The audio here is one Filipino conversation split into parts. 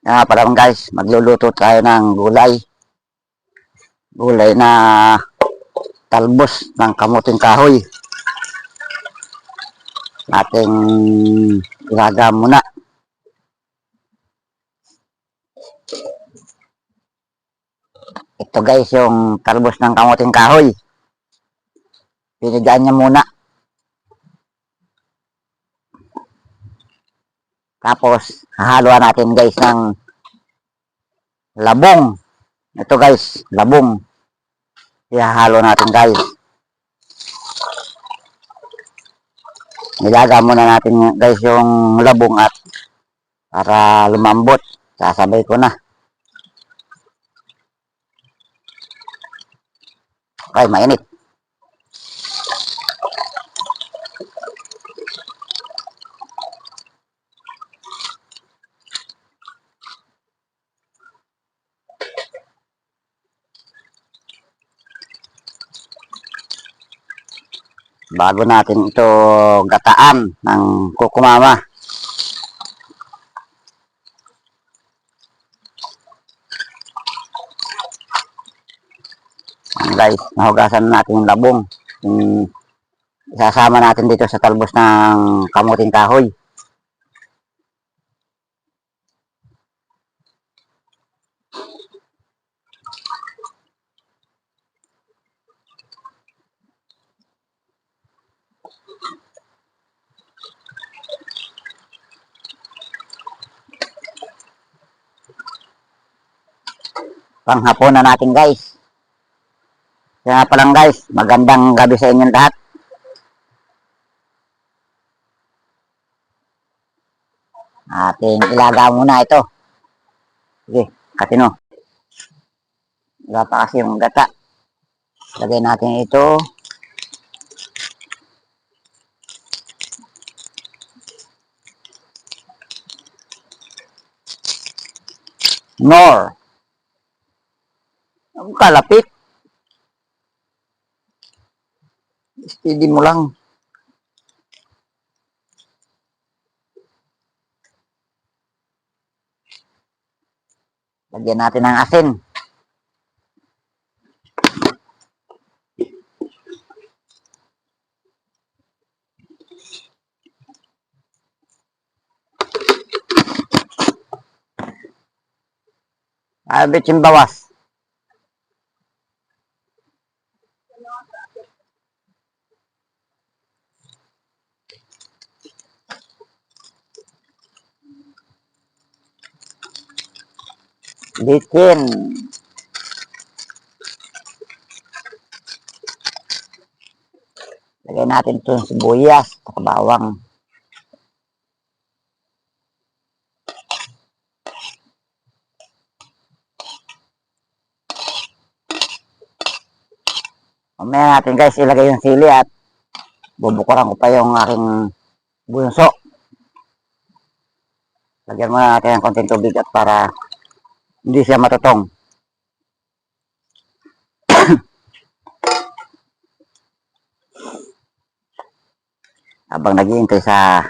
Pala guys, magluluto tayo ng gulay. Gulay na talbos ng kamuting kahoy. Ating ilagam muna. Ito guys, yung talbos ng kamuting kahoy. Pinigaan niya muna. Tapos, hahaluan natin guys ng labong. Ito guys, labong. Ihahalo natin guys. Nilaga muna natin guys yung labong at para lumambot. Sasabay ko na. Okay, mainit. Bago natin ito gataan ng kukumama. Guys, nahugasan natin yung labong. Isasama natin dito sa talbos ng kamuting kahoy. Panghapon na natin guys. Kaya pa lang guys, magandang gabi sa inyong lahat. Ating ilaga muna ito. Sige, katino. Wala pa kasi yung gata. Lagay natin ito. Nor. Ang kalapit. Steady mo lang. Lagyan natin ng asin. Abit yung bawas. Bitin. Lagay natin ito yung sibuyas at bawang. Mamaya natin guys ilagay yung sili at bubukuran ko pa yung aking bunso. Lagyan muna natin ng konting tubig at para hindi siya matutong. Habang naghihintay sa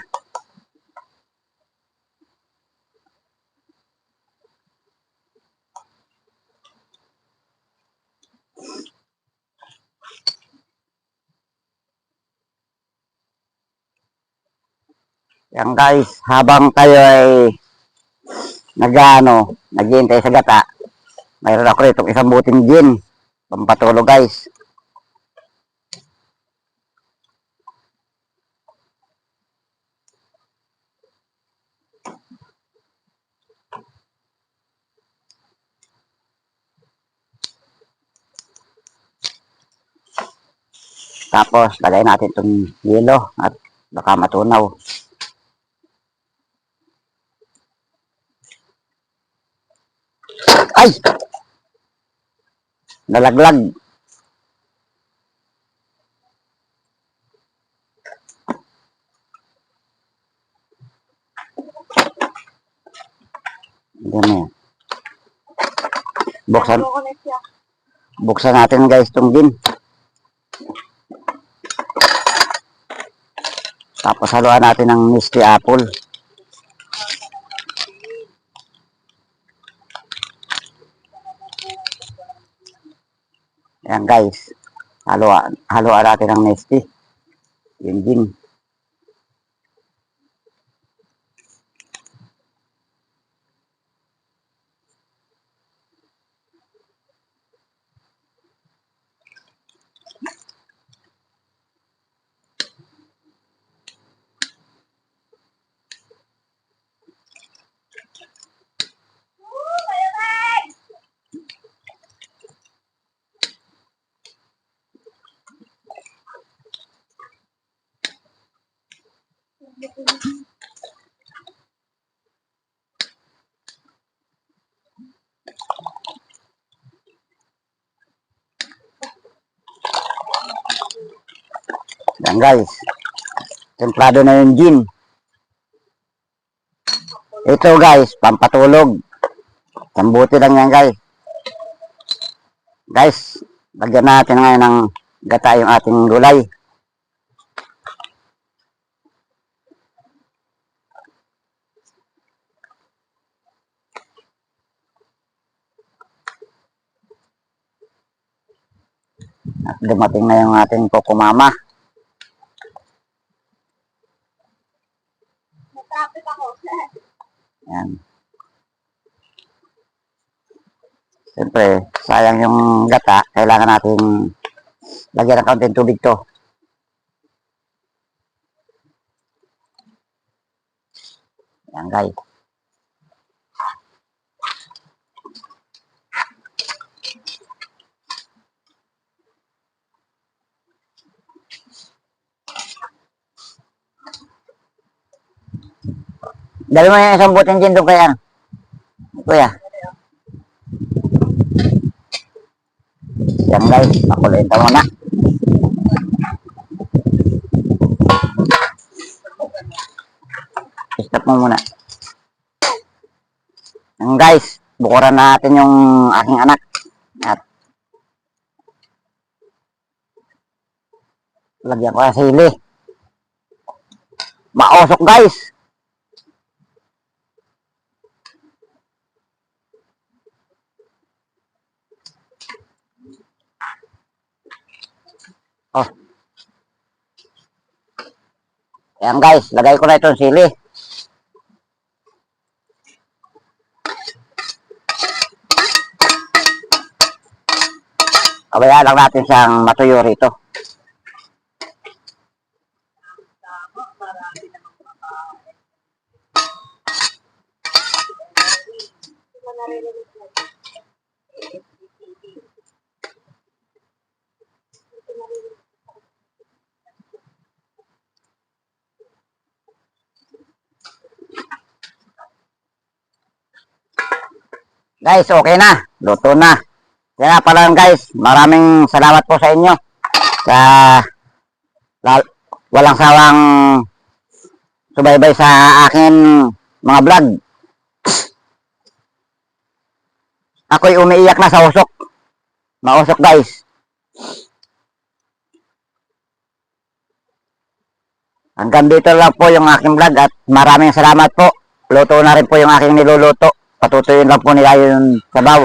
yan guys, habang tayo ay naghihintay sa gata, mayroon ako rito isang buting gin pampatulog guys. Tapos lagay natin itong yelo at baka matunaw. Ay! Nalaglag. Ganyan. Buksan natin guys itong gin. Tapos haluan natin ng Misty Apple. Ayan guys. Haluan natin ng nesty. Yung gin. Yan guys. Templado na yung gin. Ito guys, pampatulog. Sambuti lang yan guys. Guys, lagyan natin ngayon ng gata yung ating gulay. At dumating na yung ating kokomama. Yan. Siyempre, sayang yung gata. Kailangan natin lagyan ng kaunting tubig to. Yan guys. Dali mo yung isang buteng gin doon kaya. Kuya. Yan guys, pakuluin ka muna. Stop mo muna. Yan guys, bukuran natin yung aking anak. At lagyan ko ng sili. Maosok guys. Oh. Ayan guys, lagay ko na itong sili. Kabayaan lang natin siyang matuyo rito. Guys, okay na. Luto na. Kaya pala guys, maraming salamat po sa inyo. Sa walang sawang subaybay sa akin mga vlog. Ako'y umiiyak na sa usok. Mausok guys. Hanggang dito lang po yung aking vlog at maraming salamat po. Luto na rin po yung aking niluluto. Patutuyin lang po nila yung sabaw.